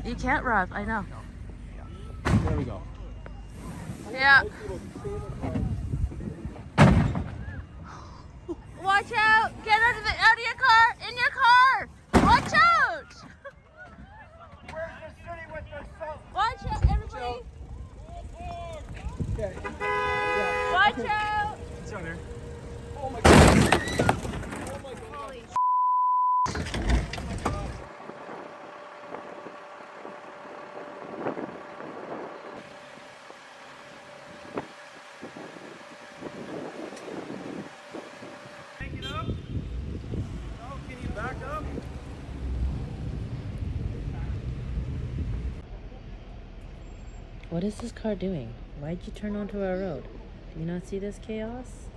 You can't rev, I know. There we go. Yeah. Watch out! Get out of your car! In your car! Watch out! Where's the city with the salt? Watch out, everybody! Okay. Watch out! It's out here. Oh my god. Oh my god. Holy Take it up. Oh, can you back up? What is this car doing? Why'd you turn onto our road? Do you not see this chaos?